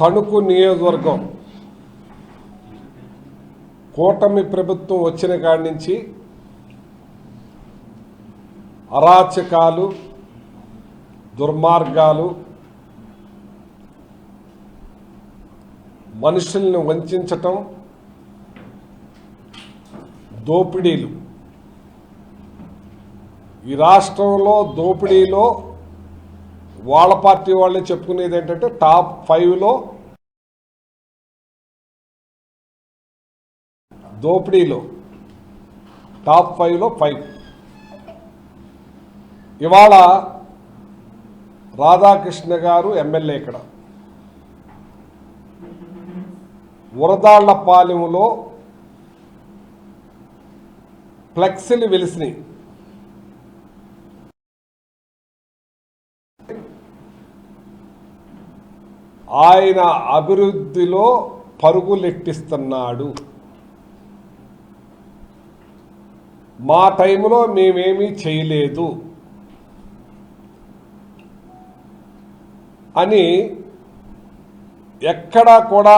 తణుకు నియోజకవర్గం కూటమి ప్రభుత్వం వచ్చిన కాడి నుంచి అరాచకాలు, దుర్మార్గాలు, మనుషుల్ని వంచటం, దోపిడీలు. ఈ రాష్ట్రంలో దోపిడీలో వాళ్ళ పార్టీ వాళ్ళే చెప్పుకునేది ఏంటంటే టాప్ 5లో దోపిడీలో టాప్ 5లో 5. ఇవాళ రాధాకృష్ణ గారు ఎమ్మెల్యే ఇక్కడ వరదాళ్లపాలెంలో ఫ్లెక్సీలు వెలిసినాయి. ఆయన అభివృద్ధిలో పరుగులెట్టిస్తున్నాడు. మా టైంలో మేమేమీ చేయలేదు అని ఎక్కడా కూడా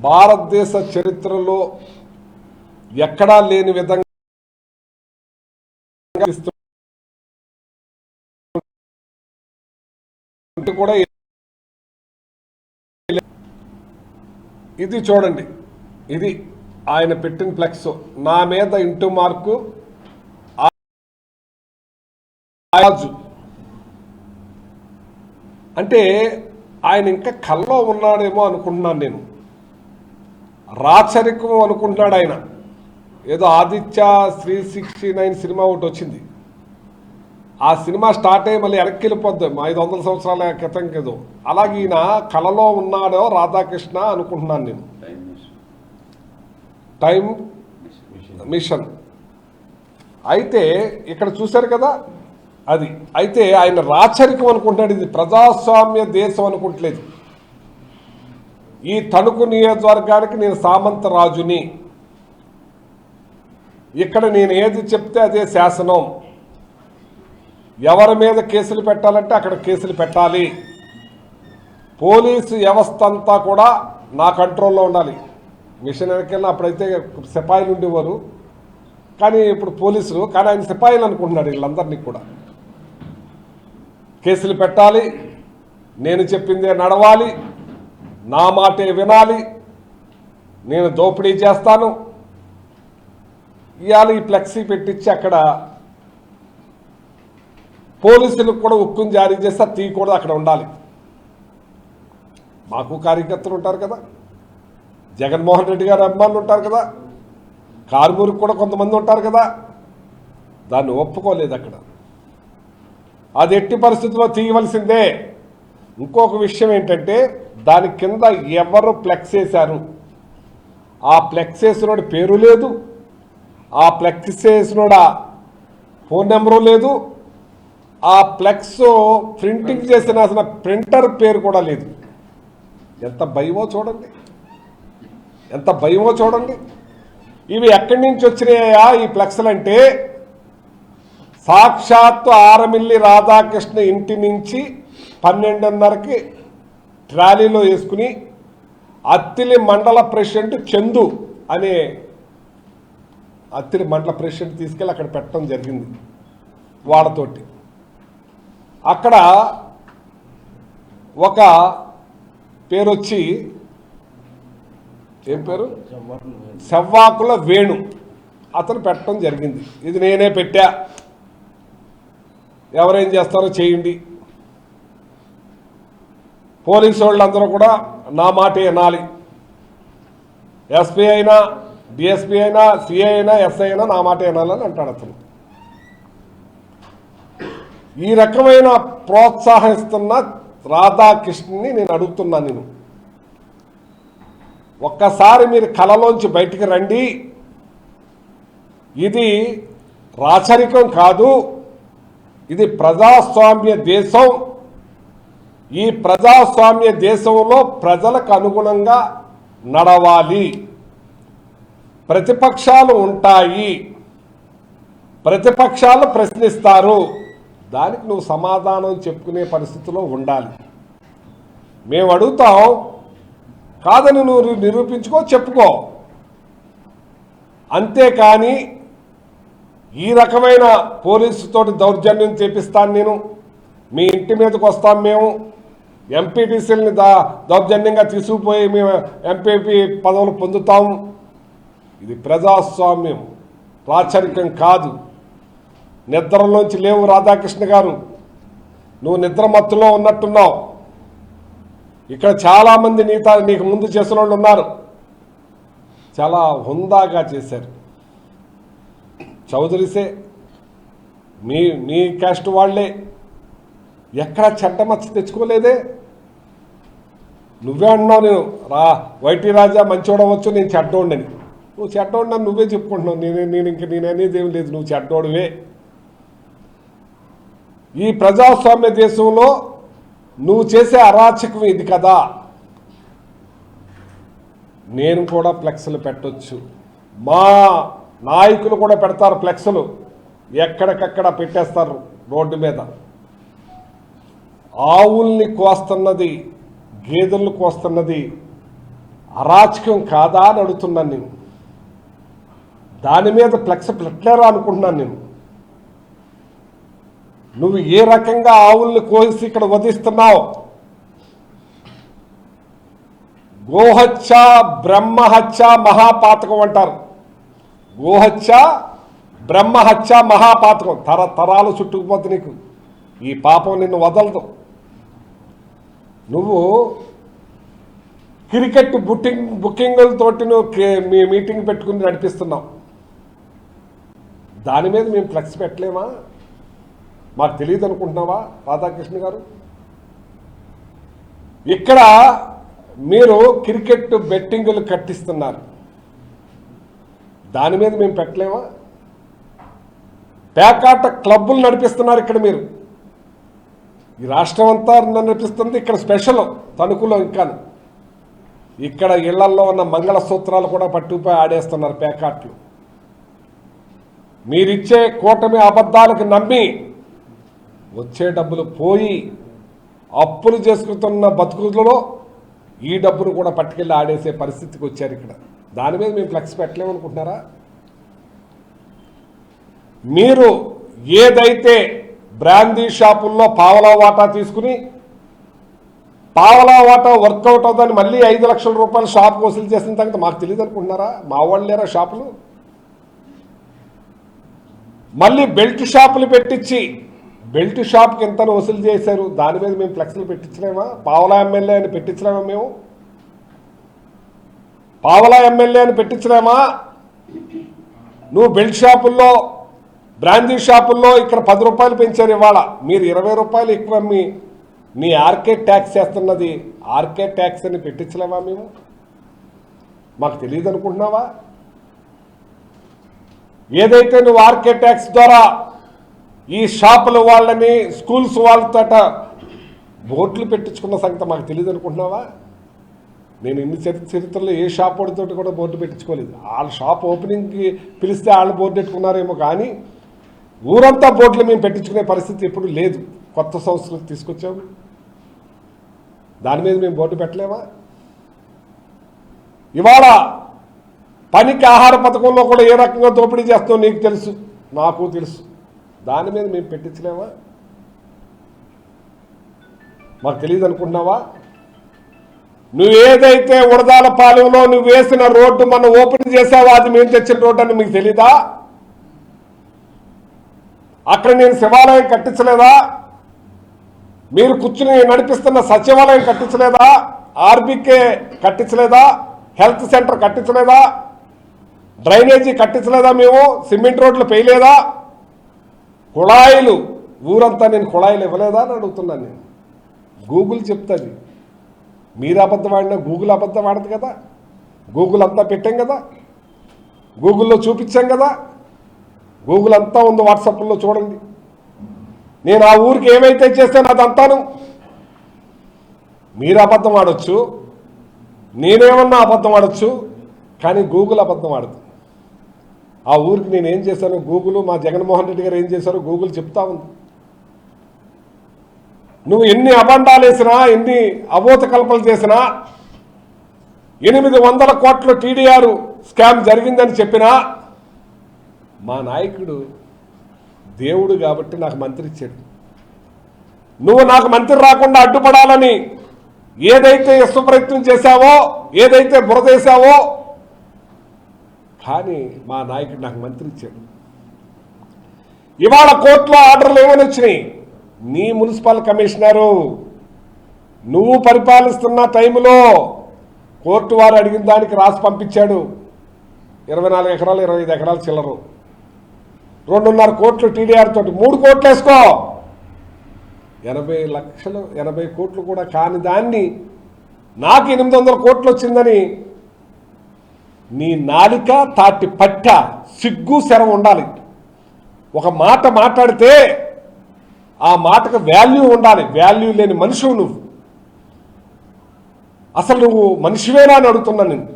భారతదేశ చరిత్రలో ఎక్కడా లేని విధంగా కూడా ఇది చూడండి, ఇది ఆయన పెట్టిన ఫ్లెక్స్. నా మీద ఇంటూ మార్కు రాజు అంటే ఆయన ఇంకా కల్లో ఉన్నాడేమో అనుకుంటున్నాను నేను. రాచరికం అనుకుంటున్నాడు ఆయన. ఏదో ఆదిత్య 369 సినిమా ఒకటి వచ్చింది. ఆ సినిమా స్టార్ట్ అయ్యి మళ్ళీ వెనక్కి వెళ్ళిపోద్ది 500 సంవత్సరాల క్రితం ఏదో. అలాగే ఈయన కలలో ఉన్నాడో రాధాకృష్ణ అనుకుంటున్నాను నేను. Time machine. అయితే ఇక్కడ చూశారు కదా, అది అయితే ఆయన రాచరికం అనుకుంటున్నాడు. ఇది ప్రజాస్వామ్య దేశం అనుకుంటలేదు. ఈ తణుకు నియోజకవర్గానికి నేను సామంత రాజుని. ఇక్కడ నేను ఏది చెప్తే అదే శాసనం. ఎవరి మీద కేసులు పెట్టాలంటే అక్కడ కేసులు పెట్టాలి. పోలీసు వ్యవస్థ అంతా కూడా నా కంట్రోల్లో ఉండాలి. మిషన్ వెనకెళ్ళిన అప్పుడైతే సిపాయిలు ఉండేవారు, కానీ ఇప్పుడు పోలీసులు. కానీ ఆయన సిపాయిలు అనుకుంటున్నాడు వీళ్ళందరినీ కూడా. కేసులు పెట్టాలి, నేను చెప్పిందే నడవాలి, నా మాటే వినాలి, నేను దోపిడీ చేస్తాను. ఇవాళ ఈ ఫ్లెక్సీ పెట్టించి అక్కడ పోలీసులకు కూడా ఉక్కును జారీ చేస్తే తీయకూడదు, అక్కడ ఉండాలి. మాకు కార్యకర్తలు ఉంటారు కదా, జగన్మోహన్ రెడ్డి గారు అభిమానులు ఉంటారు కదా, కార్మూరికి కూడా కొంతమంది ఉంటారు కదా. దాన్ని ఒప్పుకోలేదు అక్కడ. అది ఎట్టి పరిస్థితుల్లో తీయవలసిందే. ఇంకొక విషయం ఏంటంటే దాని కింద ఎవరు ఫ్లెక్స్ వేశారు, ఆ ఫ్లెక్స్ వేసినోడి పేరు లేదు, ఆ ఫ్లెక్స్ వేసినోడ ఫోన్ నెంబరు లేదు, ఆ ఫ్లెక్స్ ప్రింటింగ్ చేసిన అసలు ప్రింటర్ పేరు కూడా లేదు. ఎంత భయమో చూడండి, ఎంత భయమో చూడండి. ఇవి ఎక్కడి నుంచి వచ్చినాయా ఈ ఫ్లెక్స్లు అంటే సాక్షాత్తు ఆరమిల్లి రాధాకృష్ణ ఇంటి నుంచి 12:30కి ట్రాలీలో వేసుకుని అత్తిలి మండల ప్రెసిడెంట్ చందు అనే అత్తిలి మండల ప్రెసిడెంట్ తీసుకెళ్ళి అక్కడ పెట్టడం జరిగింది వాళ్ళతోటి. అక్కడ ఒక పేరు వచ్చి, ఏం పేరు, సెవ్వాకుల వేణు, అతను పెట్టడం జరిగింది. ఇది నేనే పెట్టా, ఎవరేం చేస్తారో చేయండి. పోలీసు వాళ్ళందరూ కూడా నా మాట వినాలి. ఎస్పీ అయినా, డిఎస్పీ అయినా, సిఐ అయినా, ఎస్ఐ అయినా నా మాట వినాలని అంటాడు అతను. ఈ రకమైన ప్రోత్సాహిస్తున్న రాధాకృష్ణని నేను అడుగుతున్నాను. నేను ఒక్కసారి మీరు కలలోంచి బయటికి రండి. ఇది రాచరికం కాదు, ఇది ప్రజాస్వామ్య దేశం. ఈ ప్రజాస్వామ్య దేశంలో ప్రజలకు అనుగుణంగా నడవాలి. ప్రతిపక్షాలు ఉంటాయి, ప్రతిపక్షాలు ప్రశ్నిస్తారు, దానికి నువ్వు సమాధానం చెప్పుకునే పరిస్థితిలో ఉండాలి. మేము అడుగుతాం, కాదని నువ్వు నిరూపించుకో, చెప్పుకో. అంతేకాని ఈ రకమైన పోలీసుతోటి దౌర్జన్యం చేపిస్తాను, నేను మీ ఇంటి మీదకి వస్తాం, మేము ఎంపీటీసీలని దౌర్జన్యంగా తీసుకుపోయి మేము ఎంపీపీ పదవులు పొందుతాము. ఇది ప్రజాస్వామ్యం, రాచరికం కాదు. నిద్రలోంచి లేవు రాధాకృష్ణ గారు, నువ్వు నిద్రమత్తులో ఉన్నట్టున్నావు. ఇక్కడ చాలామంది నీకు ముందు చేసిన వాళ్ళు ఉన్నారు, చాలా హుందాగా చేశారు. చౌదరిసే మీ క్యాస్ట్ వాళ్లే, ఎక్కడ చెడ్డమచ్చ తెచ్చుకోలేదే. నువ్వే అన్నావు, నేను వైటీ రాజా మంచోడవచ్చు, నేను చెడ్డోండని. నువ్వు చెడ్డోండని నువ్వే చెప్పుకుంటున్నావు. నేనేది ఏం లేదు, నువ్వు చెడ్డోడివే. ఈ ప్రజాస్వామ్య దేశంలో నువ్వు చేసే అరాచకం ఇది కదా. నేను కూడా ఫ్లెక్స్లు పెట్టొచ్చు, మా నాయకులు కూడా పెడతారు ఫ్లెక్స్లు, ఎక్కడికక్కడ పెట్టేస్తారు రోడ్డు మీద. ఆవుల్ని కోస్తున్నది, గేదెలను కోస్తున్నది అరాచకం కాదా అని అడుగుతున్నాను నేను. దాని మీద ఫ్లెక్స్ పెట్టలేరా అనుకుంటున్నాను నేను. నువ్వు ఏ రకంగా ఆవుల్ని కోసి ఇక్కడ వధిస్తున్నావు? గోహత్య బ్రహ్మహత్య మహాపాతకం అంటారు. గోహత్య బ్రహ్మహత్య మహాపాతకం, తరాలు చుట్టుకుపోద్ది నీకు. ఈ పాపం నిన్ను వదలదు. నువ్వు క్రికెట్ బుకింగులతోటి నువ్వు మీ మీటింగ్ పెట్టుకుని నడిపిస్తున్నావు. దాని మీద మేము ఫ్లెక్స్ పెట్టలేమా? మాకు తెలియదు అనుకుంటున్నావా రాధాకృష్ణ గారు? ఇక్కడ మీరు క్రికెట్ బెట్టింగులు కట్టిస్తున్నారు, దాని మీద మేము పెట్టలేమా? పేకాట క్లబ్బులు నడిపిస్తున్నారు ఇక్కడ మీరు. ఈ రాష్ట్రం అంతా నడిపిస్తుంది, ఇక్కడ స్పెషల్ తణుకులో. ఇంకా ఇక్కడ ఇళ్లల్లో ఉన్న మంగళసూత్రాలు కూడా పట్టుకుపోయి ఆడేస్తున్నారు పేకాట్లు. మీరిచ్చే కూటమి అబద్ధాలకు నమ్మి వచ్చే డబ్బులు పోయి అప్పులు చేసుకుంటున్న బతుకులలో ఈ డబ్బును కూడా పట్టుకెళ్ళి ఆడేసే పరిస్థితికి వచ్చారు ఇక్కడ. దాని మీద మేము ఫ్లెక్స్ పెట్టలేమనుకుంటున్నారా? మీరు ఏదైతే బ్రాందీ షాపుల్లో పావలా వాటా తీసుకుని పావలా వాటా వర్కౌట్ అవుతుందని మళ్ళీ 5 లక్షల రూపాయలు షాప్ వసూలు చేసిన తర్వాత మాకు తెలియదు అనుకుంటున్నారా? మా వాళ్ళు లేరా షాపులు? మళ్ళీ బెల్ట్ షాపులు పెట్టించి బెల్ట్ షాప్కి ఎంత వసూలు చేశారు, దాని మీద మేము ఫ్లెక్స్లు పెట్టించలేమా? పావలా ఎమ్మెల్యే అని పెట్టించలేమా? మేము పావలా ఎమ్మెల్యే అని పెట్టించలేమా? నువ్వు బెల్ట్ షాపుల్లో బ్రాందీ షాపుల్లో ఇక్కడ 10 రూపాయలు పెంచారు, ఇవాళ మీరు 20 రూపాయలు ఎక్కువ మీ ఆర్కే ట్యాక్స్ చేస్తున్నది ఆర్కే ట్యాక్స్ అని పెట్టించలేమా మేము? మాకు తెలియదు అనుకుంటున్నావా? ఏదైతే నువ్వు ఆర్కే ట్యాక్స్ ద్వారా ఈ షాపుల వాళ్ళని స్కూల్స్ వాళ్ళతో బోర్డులు పెట్టించుకున్న సంగతి మాకు తెలియదు అనుకుంటున్నావా? నేను ఇన్ని చరిత్రలో ఏ షాప్ వాడితో కూడా బోర్డు పెట్టించుకోలేదు. వాళ్ళ షాప్ ఓపెనింగ్కి పిలిస్తే వాళ్ళు బోర్డు పెట్టుకున్నారేమో, కానీ ఊరంతా బోర్డులు మేము పెట్టించుకునే పరిస్థితి ఎప్పుడు లేదు. కొత్త సంస్కృతి తీసుకొచ్చాము, దాని మీద మేము బోర్డు పెట్టలేమా? ఇవాళ పనికి ఆహార పథకంలో కూడా ఏ రకంగా దోపిడీ చేస్తామో నీకు తెలుసు, నాకు తెలుసు. దాని మీద మేము పెట్టించలేమా? మాకు తెలియదు అనుకుంటున్నావా? నువ్వేదైతే ఉడదాల పాలెంలో నువ్వు వేసిన రోడ్డు మనం ఓపెన్ చేసావో అది మేము తెచ్చిన రోడ్డు అని మీకు తెలీదా? అక్కడ నేను శివాలయం కట్టించలేదా? మీరు కూర్చుని నడిపిస్తున్న సచివాలయం కట్టించలేదా? ఆర్బీకే కట్టించలేదా? హెల్త్ సెంటర్ కట్టించలేదా? డ్రైనేజీ కట్టించలేదా? మేము సిమెంట్ రోడ్లు పేయలేదా? కుళాయిలు ఊరంతా నేను కుళాయిలు ఇవ్వలేదా అని అడుగుతున్నాను నేను. గూగుల్ చెప్తుంది. మీరు అబద్ధం ఆడినా గూగుల్ అబద్ధం ఆడదు కదా. గూగుల్ అంతా పెట్టాం కదా, గూగుల్లో చూపించాం కదా, గూగుల్ అంతా ఉంది, వాట్సాప్లో చూడండి. నేను ఆ ఊరికి ఏమైతే చేస్తానో అదంతాను. మీరు అబద్ధం ఆడొచ్చు, నేనేమన్నా అబద్ధం ఆడొచ్చు, కానీ గూగుల్ అబద్ధం ఆడదు. ఆ ఊరికి నేనేం చేశాను, గూగుల్ మా జగన్మోహన్ రెడ్డి గారు ఏం చేశారో గూగుల్ చెప్తా ఉంది. నువ్వు ఎన్ని అబండాలు వేసినా, ఎన్ని అబోధ కల్పనలు చేసినా, 800 కోట్ల టీడీఆర్ స్కామ్ జరిగిందని చెప్పినా, మా నాయకుడు దేవుడు కాబట్టి నాకు మంత్రి ఇచ్చాడు. నువ్వు నాకు మంత్రి రాకుండా అడ్డుపడాలని ఏదైతే ఇష్ట ప్రయత్నం చేశావో, ఏదైతే బురదేశావో, కానీ మా నాయకుడు నాకు మంత్రి ఇచ్చాడు. ఇవాళ కోర్టులో ఆర్డర్లు ఏమని వచ్చినాయి? నీ మున్సిపల్ కమిషనరు నువ్వు పరిపాలిస్తున్న టైంలో కోర్టు వారు అడిగిన దానికి రాసి పంపించాడు. 24 ఎకరాలు 25 ఎకరాలు చిల్లరు, 2.5 కోట్లు టీడీఆర్ తోటి 3 కోట్లు వేసుకో, 80 లక్షలు 80 కోట్లు కూడా కాని దాన్ని నాకు 800 కోట్లు వచ్చిందని నీ నాలిక తాటి పట్ట సిగ్గు శరం ఉండాలి. ఒక మాట మాట్లాడితే ఆ మాటకు వాల్యూ ఉండాలి. వాల్యూ లేని మనిషివు నువ్వు. అసలు నువ్వు మనిషివేనా అని అడుగుతున్నాను నేను.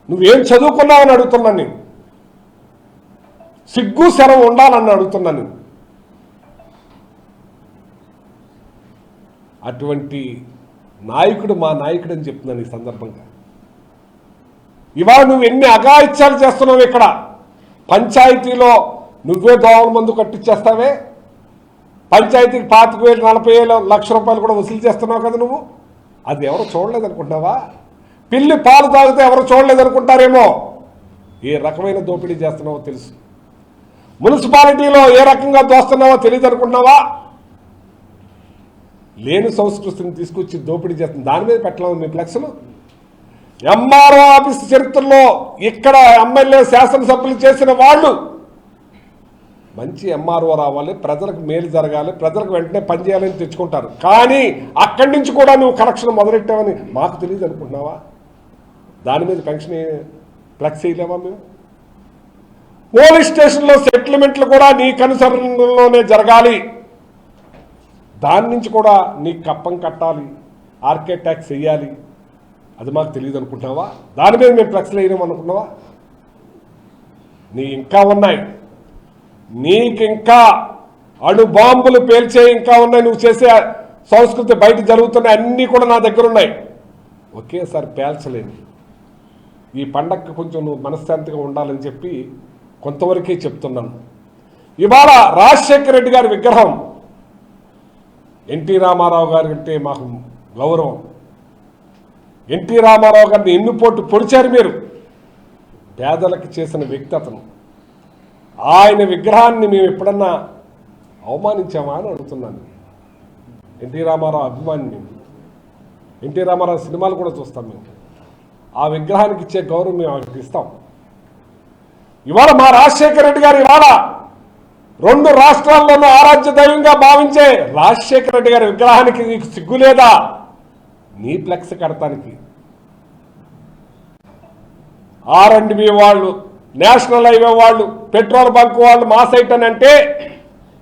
నువ్వేం చదువుకున్నావు అని అడుగుతున్నాను నేను. సిగ్గు శరం ఉండాలని అడుగుతున్నాను నేను. అటువంటి నాయకుడు మా నాయకుడు అని చెప్తున్నాను ఈ సందర్భంగా. ఇవాళ నువ్వు ఎన్ని అఘాయిత్యాలు చేస్తున్నావు ఇక్కడ. పంచాయతీలో నువ్వే దోమల మందు కట్టించేస్తావే. పంచాయతీకి 25,000 40,000 లక్ష రూపాయలు కూడా వసూలు చేస్తున్నావు కదా నువ్వు. అది ఎవరు చూడలేదనుకుంటున్నావా? పిల్లి పాలు తాగితే ఎవరు చూడలేదనుకుంటారేమో. ఏ రకమైన దోపిడీ చేస్తున్నావో తెలుసు. మున్సిపాలిటీలో ఏ రకంగా దోస్తున్నావో తెలియదు అనుకుంటున్నావా? లేని సంస్కృతిని తీసుకొచ్చి దోపిడీ చేస్తుంది. దాని మీద పెట్టలేము మీ ఫ్లెక్స్లు. ఎంఆర్ఓ ఆఫీస్ చరిత్రలో ఇక్కడ ఎమ్మెల్యే శాసనసభ్యులు చేసిన వాళ్ళు మంచి ఎంఆర్ఓ రావాలి, ప్రజలకు మేలు జరగాలి, ప్రజలకు వెంటనే పనిచేయాలని తెచ్చుకుంటారు. కానీ అక్కడి నుంచి కూడా నువ్వు కరెక్షన్ మొదలెట్టావని మాకు తెలియదు అనుకుంటున్నావా? దాని మీద పెన్షన్ ఫ్లెక్స్ వేయలేమా మేము? పోలీస్ స్టేషన్లో సెటిల్మెంట్లు కూడా నీ కనుసరణలోనే జరగాలి. దాని నుంచి కూడా నీ కప్పం కట్టాలి, ఆర్కే ట్యాక్స్ వేయాలి. అది మాకు తెలియదు అనుకుంటున్నావా? దాని మీద మేము ఫ్లెక్స్లు వేయలేము అనుకున్నావా? నీ ఇంకా ఉన్నాయి, నీకింకా అణుబాంబులు పేల్చే ఇంకా ఉన్నాయి. నువ్వు చేసే సంస్కృతి బయట జరుగుతున్నాయి, అన్నీ కూడా నా దగ్గర ఉన్నాయి. ఒకేసారి పేల్చలేని ఈ పండగకి కొంచెం నువ్వు మనశ్శాంతిగా ఉండాలని చెప్పి కొంతవరకే చెప్తున్నాను. ఇవాళ రాజశేఖర రెడ్డి గారి విగ్రహం, ఎన్టీ రామారావు గారి అంటే మాకు గౌరవం. ఎన్టీ రామారావు గారిని ఎన్నుపోటు పొడిచారు మీరు. పేదలకు చేసిన వ్యక్తి అతను. ఆయన విగ్రహాన్ని మేము ఎప్పుడన్నా అవమానించామా అని అడుగుతున్నాను. ఎన్టీ రామారావు అభిమాని మేము. ఎన్టీ రామారావు సినిమాలు కూడా చూస్తాం మేము. ఆ విగ్రహానికి ఇచ్చే గౌరవం మేము ఆయనకి ఇస్తాం. ఇవాళ మా రాజశేఖర రెడ్డి గారు ఇవాళ 2 రాష్ట్రాల్లోనూ ఆరాధ్య దైవంగా భావించే రాజశేఖర రెడ్డి గారి విగ్రహానికి నీకు సిగ్గులేదా? నీ ఫ్లెక్స్ కడతానికి R&B వాళ్ళు, నేషనల్ హైవే వాళ్ళు, పెట్రోల్ బంక్ వాళ్ళు మా సైట్ అని అంటే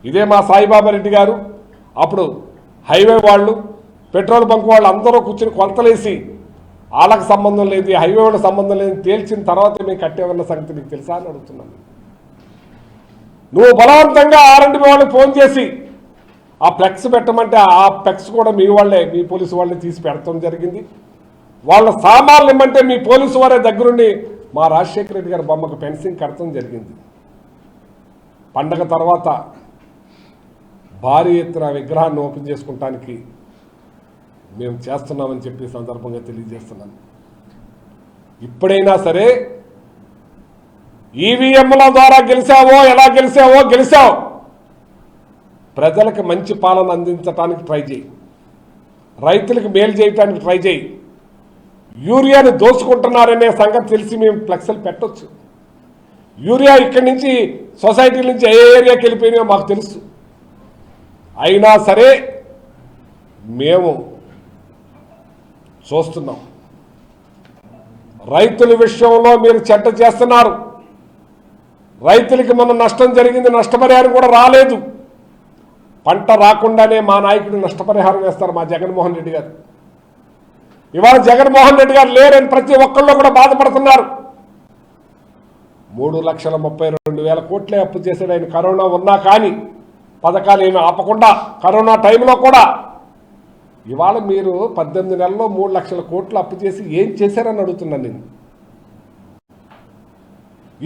ఇదే మా సాయిబాబా రెడ్డి గారు. అప్పుడు హైవే వాళ్ళు, పెట్రోల్ బంక్ వాళ్ళు అందరూ కూర్చుని కొలతలేసి వాళ్ళకి సంబంధం లేదు, హైవే వాళ్ళకి సంబంధం లేదు తేల్చిన తర్వాత మేము కట్టేవన్న సంగతి నీకు తెలుసా అని అడుగుతున్నాను. నువ్వు బలవంతంగా R&B వాళ్ళకి ఫోన్ చేసి ఆ ఫ్లెక్స్ పెట్టమంటే ఆ ఫ్లెక్స్ కూడా మీ వాళ్ళే, మీ పోలీసు వాళ్ళే తీసి పెడతాం జరిగింది. వాళ్ళ సామాన్లు ఇమ్మంటే మీ పోలీసు వారే దగ్గరుండి మా రాజశేఖర రెడ్డి గారి బొమ్మకు ఫెన్సింగ్ కడతాం జరిగింది. పండగ తర్వాత భారీ ఎత్తున విగ్రహాన్ని ఓపెన్ చేసుకుంటానికి మేము చేస్తున్నామని చెప్పి సందర్భంగా తెలియజేస్తున్నాను. ఇప్పుడైనా సరే ఈవీఎంల ద్వారా గెలిచావో, ఎలా గెలిచావో గెలిచావు. ప్రజలకు మంచి పాలన అందించడానికి ట్రై చేయి, రైతులకు మేలు చేయడానికి ట్రై చేయి. యూరియాని దోచుకుంటున్నారనే సంగతి తెలిసి మేము ఫ్లెక్స్లు పెట్టొచ్చు. యూరియా ఇక్కడి నుంచి సొసైటీల నుంచి ఏ ఏరియాకి వెళ్ళిపోయినాయో మాకు తెలుసు. అయినా సరే మేము చూస్తున్నాం. రైతుల విషయంలో మీరు చెడ్డ చేస్తున్నారు. రైతులకి మొన్న నష్టం జరిగింది, నష్టపరిహారం కూడా రాలేదు. పంట రాకుండానే మా నాయకుడు నష్టపరిహారం వేస్తారు మా జగన్మోహన్ రెడ్డి గారు. ఇవాళ జగన్మోహన్ రెడ్డి గారు లేరని ప్రతి ఒక్కళ్ళు కూడా బాధపడుతున్నారు. 3,32,000 కోట్లే అప్పు చేశాడు ఆయన కరోనా ఉన్నా కానీ. పథకాలు ఏమి ఆపకుండా కరోనా టైంలో కూడా ఇవాళ మీరు 18 నెలల్లో 3 లక్షల కోట్లు అప్పు చేసి ఏం చేశారని అడుగుతున్నాను నేను.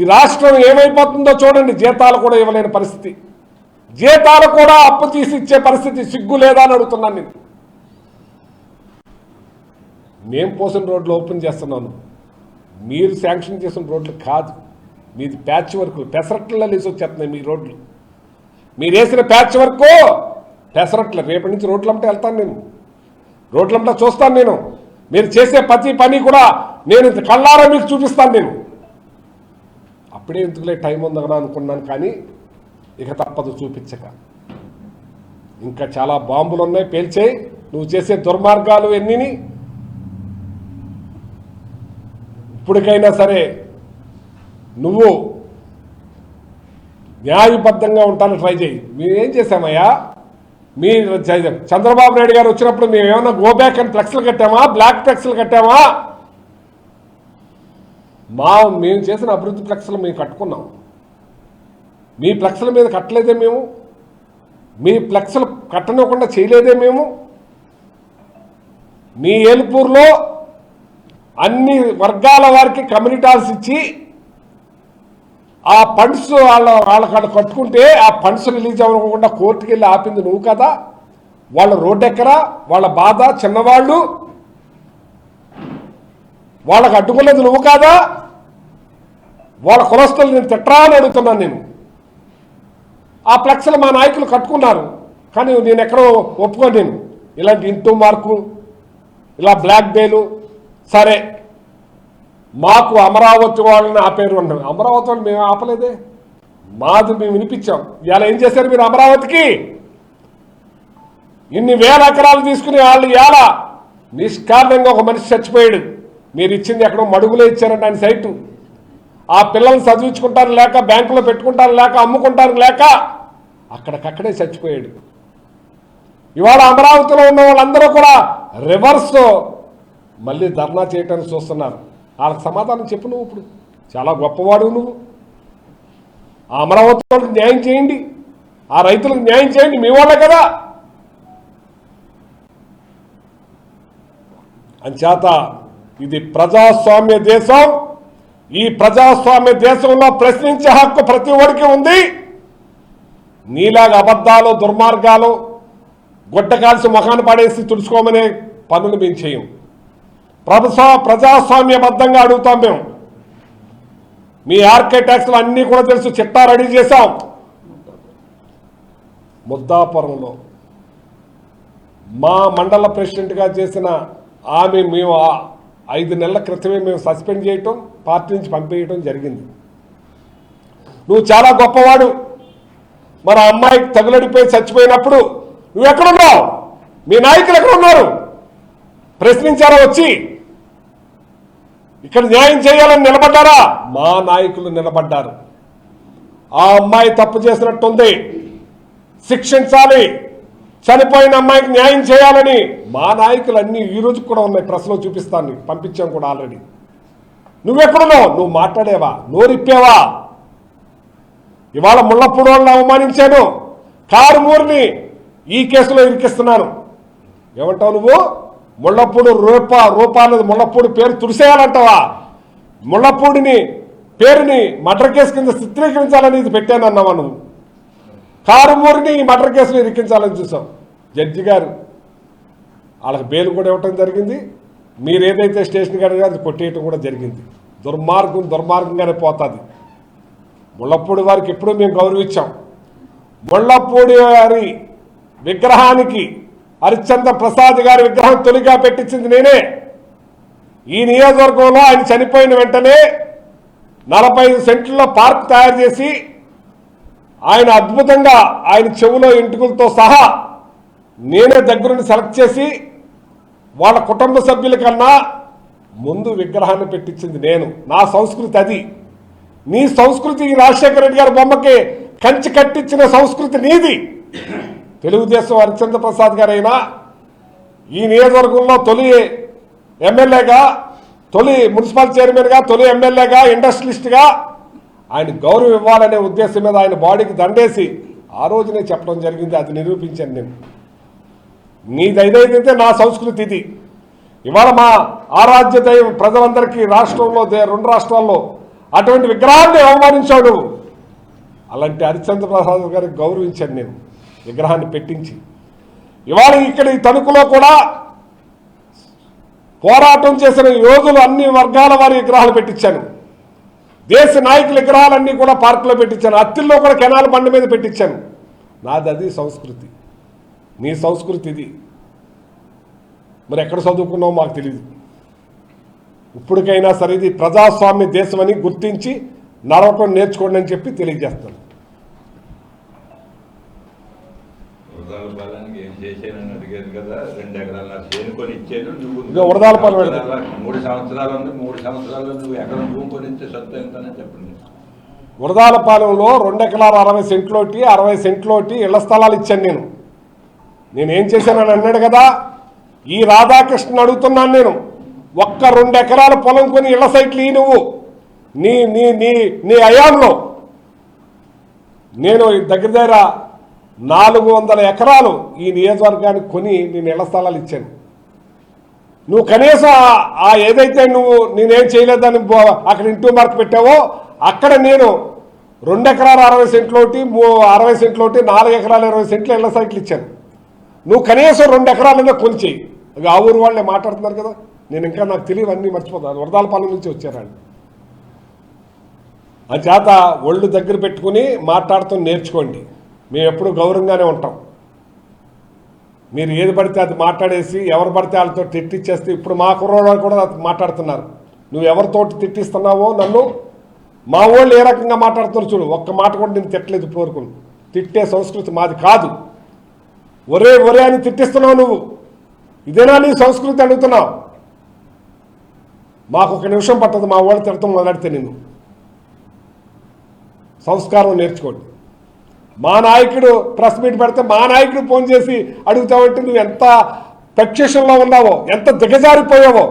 ఈ రాష్ట్రం ఏమైపోతుందో చూడండి. జీతాలు కూడా ఇవ్వలేని పరిస్థితి, జీతాలు కూడా అప్పు తీసి ఇచ్చే పరిస్థితి. సిగ్గు లేదా అని అడుగుతున్నాను నేను. మేము పోసిన రోడ్లు ఓపెన్ చేస్తున్నాను, మీరు శాంక్షన్ చేసిన రోడ్లు కాదు. మీది ప్యాచ్ వర్క్, పెసరట్లలో లేసి వచ్చేస్తున్నాయి మీ రోడ్లు. మీరు వేసిన ప్యాచ్ వర్క్ పెసరట్లు. రేపటి నుంచి రోడ్లంటే వెళ్తాను నేను, రోడ్లంటే చూస్తాను నేను. మీరు చేసే ప్రతి పని కూడా నేను కళ్ళారా మీకు చూపిస్తాను నేను. అప్పుడే ఎందుకులే టైం ఉందన్నా అనుకున్నాను, కానీ ఇక తప్పదు చూపించక. ఇంకా చాలా బాంబులు ఉన్నాయి పేల్చేయి. నువ్వు చేసే దుర్మార్గాలు ఎన్నిని ఇప్పటికైనా సరే నువ్వు న్యాయబద్ధంగా ఉంటాను ట్రై చేయి. మేమేం చేశామయ్యా? మీరు చంద్రబాబు నాయుడు గారు వచ్చినప్పుడు మేము ఏమన్నా గో బ్యాక్ అని ఫ్లెక్స్లు కట్టామా? బ్లాక్ ఫ్లెక్స్లు కట్టామా? మేము చేసిన అభివృద్ధి ఫ్లెక్స్లు మేము కట్టుకున్నాం. మీ ఫ్లెక్స్ల మీద కట్టలేదే మేము, మీ ఫ్లెక్స్లు కట్టనివ్వకుండా చేయలేదే మేము. మీ ఏలుపూర్లో అన్ని వర్గాల వారికి కమ్యూనిటీ హాల్స్ ఇచ్చి ఆ ఫండ్స్ వాళ్ళ కట్టుకుంటే ఆ ఫండ్స్ రిలీజ్ అవ్వకుండా కోర్టుకు వెళ్ళి ఆపింది నువ్వు కదా. వాళ్ళ రోడ్డు ఎక్కరా, వాళ్ళ బాధ, చిన్నవాళ్ళు వాళ్ళకు అడ్డుకున్నది నువ్వు కాదా? వాళ్ళ కులస్తులు నేను తిట్టరా అని అడుగుతున్నాను నేను. ఆ ఫ్లెక్స్లు మా నాయకులు కట్టుకున్నారు, కానీ నేను ఎక్కడో ఒప్పుకోను నేను. ఇలాంటి ఇంటూ మార్కు, ఇలా బ్లాక్ డేలు. సరే, మాకు అమరావతి వాళ్ళని ఆపేరు అన్నాం. అమరావతి వాళ్ళు మేము ఆపలేదే, మాది మేము వినిపించాం. ఇవాళ ఏం చేశారు మీరు? అమరావతికి ఇన్ని వేల ఎకరాలు తీసుకుని వాళ్ళు ఇవాళ నిష్కారణంగా ఒక మనిషి చచ్చిపోయాడు. మీరు ఇచ్చింది ఎక్కడో మడుగులో ఇచ్చారంట ఆయన సైటు. ఆ పిల్లల్ని చదివించుకుంటారు లేక, బ్యాంకులో పెట్టుకుంటారు లేక, అమ్ముకుంటారు లేక అక్కడికక్కడే చచ్చిపోయాడు. ఇవాళ అమరావతిలో ఉన్న వాళ్ళందరూ కూడా రివర్స్ మళ్ళీ ధర్నా చేయటానికి చూస్తున్నారు. వాళ్ళకి సమాధానం చెప్పు నువ్వు. ఇప్పుడు చాలా గొప్పవాడు నువ్వు. ఆ అమరావతి వాళ్ళకి న్యాయం చేయండి, ఆ రైతులకు న్యాయం చేయండి, మీ వాళ్ళే కదా. అంచేత ఇది ప్రజాస్వామ్య దేశం. ఈ ప్రజాస్వామ్య దేశంలో ప్రశ్నించే హక్కు ప్రతి ఒక్కరికి ఉంది. నీలాగా అబద్ధాలు, దుర్మార్గాలు, గుడ్డ కాల్సి ముఖాన్ని పడేసి తుడుచుకోమనే పనులు మేము చేయం. ప్రజాస్వామ్యబద్ధంగా అడుగుతాం మేము. మీ ఆర్కే ట్యాక్స్లు అన్నీ కూడా తెలుసు, చిట్టా రెడీ చేశాం. ముద్దాపురంలో మా మండల ప్రెసిడెంట్గా చేసిన ఆమె మేము 5 నెలల క్రితమే మేము సస్పెండ్ చేయటం, పార్టీ నుంచి పంపేయటం జరిగింది. నువ్వు చాలా గొప్పవాడు. మరి ఆ అమ్మాయికి తగులడిపోయి చచ్చిపోయినప్పుడు నువ్వు ఎక్కడున్నావు? మీ నాయకులు ఎక్కడున్నారు? ప్రశ్నించారా వచ్చి? ఇక్కడ న్యాయం చేయాలని నిలబడ్డారా? మా నాయకులు నిలబడ్డారు. ఆ అమ్మాయి తప్పు చేసినట్టుంది, శిక్షించాలి, చనిపోయిన అమ్మాయికి న్యాయం చేయాలని మా నాయకులు అన్ని ఈ రోజు కూడా ఉన్నాయి. ప్రెస్లో చూపిస్తాను, పంపించాం కూడా ఆల్రెడీ. నువ్వెక్కడున్నావు? నువ్వు మాట్లాడేవా? నోరిప్పేవా? ఇవాళ ముళ్ళపూడి వాళ్ళని అవమానించాను, కారుమూరిని ఈ కేసులో ఇరికిస్తున్నాను. ఏమంటావు నువ్వు? ముళ్ళపూడి రూపాయలు ముళ్ళపూడి పేరు తుడిసేయాలంటావా? ముళ్ళపూడిని పేరుని మర్డర్ కేసు కింద చిత్రీకరించాలని ఇది పెట్టానన్నావా నువ్వు? కారుమూరిని ఈ మర్డర్ కేసులో ఇరికించాలని చూసాం. జడ్జి గారు వాళ్ళకి బెయిల్ కూడా ఇవ్వటం జరిగింది. మీరు ఏదైతే స్టేషన్ గారు అది కొట్టేయటం కూడా జరిగింది. దుర్మార్గంగానే పోతుంది. ముళ్ళపూడి వారికి ఎప్పుడూ మేము గౌరవించాం. ముళ్ళపూడి వారి విగ్రహానికి హరిశ్చంద్ర ప్రసాద్ గారి విగ్రహం తొలిగా పెట్టించింది నేనే. ఈ నియోజకవర్గంలో ఆయన చనిపోయిన వెంటనే 45 సెంట్లలో పార్క్ తయారు చేసి ఆయన అద్భుతంగా ఆయన చెవులో ఎంటుకలతో సహా నేనే దగ్గరుండి సెలెక్ట్ చేసి వాళ్ళ కుటుంబ సభ్యుల కన్నా ముందు విగ్రహాన్ని పెట్టించింది నేను. నా సంస్కృతి అది. నీ సంస్కృతి రాజశేఖర రెడ్డి గారి బొమ్మకి కంచి కట్టించిన సంస్కృతి నీది. తెలుగుదేశం హరిశ్చంద్ర ప్రసాద్ గారైనా ఈ నియోజకవర్గంలో తొలి ఎమ్మెల్యేగా, తొలి మున్సిపల్ చైర్మన్గా, తొలి ఎమ్మెల్యేగా, ఇండస్ట్రియలిస్ట్గా ఆయన గౌరవం ఇవ్వాలనే ఉద్దేశం మీద ఆయన బాడీకి దండేసి ఆ రోజునే చెప్పడం జరిగింది, అది నిరూపించాను నేను. నీదైతే నా సంస్కృతి ఇది. ఇవాళ మా ఆరాధ్య దైవం ప్రజలందరికీ రాష్ట్రంలో 2 రాష్ట్రాల్లో అటువంటి విగ్రహాన్ని అవమానించావు నువ్వు. అలాంటి హరిశ్చంద్ర ప్రసాద్ గారికి గౌరవించాను నేను, విగ్రహాన్ని పెట్టించి. ఇవాళ ఇక్కడ ఈ తణుకులో కూడా పోరాటం చేసిన యోధులు అన్ని వర్గాల వారి విగ్రహాలు పెట్టించాను. దేశ నాయకుల విగ్రహాలన్నీ కూడా పార్కులో పెట్టించాను. అత్తిల్లో కూడా కెనాల్ బండ మీద పెట్టించాను. నాది అది సంస్కృతి. నీ సంస్కృతి ఇది. మరి ఎక్కడ చదువుకున్నావో మాకు తెలియదు. ఇప్పటికైనా సరే ఇది ప్రజాస్వామ్య దేశమని గుర్తించి నడవటం నేర్చుకోండి అని చెప్పి తెలియజేస్తాను. ఉడదాలపాలెం 3 సంవత్సరాలు ఉంది. 3 సంవత్సరాల్లో నువ్వు ఎకరం భూమి కొనిస్తే సొంత ఎంతనే చెప్పండి. ఉడదాలపాలెంలో 2 ఎకరాల 60 సెంట్లోటి 60 సెంట్లోటి ఇళ్ల స్థలాలు ఇచ్చాను. నేనేం చేశానని అన్నాడు కదా, ఈ రాధాకృష్ణ అడుగుతున్నాను నేను. ఒక్క 2 ఎకరాల పొలం కొని ఇళ్ల సైట్లు నువ్వు నీ నీ నీ నీ అయాంలో నేను దగ్గర 400 ఎకరాలు ఈ నియోజకవర్గానికి కొని నేను ఇళ్ల స్థలాలు ఇచ్చాను. నువ్వు కనీసం ఏదైతే నేనేం చేయలేదని అక్కడ ఇంటూ మార్క్ పెట్టావో అక్కడ నేను 2 ఎకరాల 60 సెంట్లోటి 60 సెంట్లోటి 4 ఎకరాల 20 సెంట్లు ఇళ్ల సైట్లు ఇచ్చాను. నువ్వు కనీసం 2 ఎకరాలన్నా కొని చెయ్యి. ఆ ఊరు వాళ్ళే మాట్లాడుతున్నారు కదా, నేను ఇంకా నాకు తెలియదు, అన్నీ మర్చిపోతాను. వరదాలపాలెం నుంచి వచ్చారండి. ఆ చేత ఒళ్ళు దగ్గర పెట్టుకుని మాట్లాడుతూ నేర్చుకోండి. మేము ఎప్పుడు గౌరవంగానే ఉంటాం. మీరు ఏది పడితే అది మాట్లాడేసి ఎవరు పడితే వాళ్ళతో తిట్టిచ్చేస్తే ఇప్పుడు మా కుర్రోళ్ళు కూడా మాట్లాడుతున్నారు. నువ్వు ఎవరితోటి తిట్టిస్తున్నావో నన్ను, మా వాళ్ళు ఏ రకంగా మాట్లాడుతున్నారు చూడు. ఒక్క మాట కూడా నేను తిట్టలేదు ఇప్పటివరకు. తిట్టే సంస్కృతి మాది కాదు. ఒరే ఒరే అని తిట్టిస్తున్నావు నువ్వు. ఇదేనా నీ సంస్కృతి అడుగుతున్నావు? మాకు 1 నిమిషం పట్టదు మా వాళ్ళు తిడతాం మొదలెడితే. నిన్ను సంస్కారం నేర్చుకోండి. మా నాయకుడు ప్రెస్ మీట్ పెడితే మా నాయకుడు ఫోన్ చేసి అడుగుతావంటే నువ్వు ఎంత ప్రత్యక్షంలో ఉన్నావో, ఎంత దిగజారిపోయావో.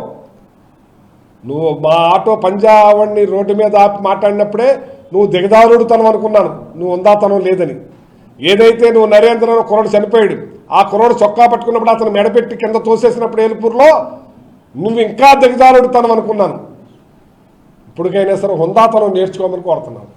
నువ్వు మా ఆటో పంజావాడిని రోడ్డు మీద ఆపి మాట్లాడినప్పుడే నువ్వు దిగజారుడుతనం అనుకున్నాను, నువ్వు ఉందాతనం లేదని. ఏదైతే నువ్వు నరేంద్ర కుర్రోడు చనిపోయాడు, ఆ కుర్రోడు చొక్కా పట్టుకున్నప్పుడు అతను మెడపెట్టి కింద తోసేసినప్పుడు ఏలుపూర్లో నువ్వు ఇంకా దిగజారుడుతనం అనుకున్నాను. ఇప్పటికైనా సరే హుందాతనం నేర్చుకోమని కోరుతున్నాను.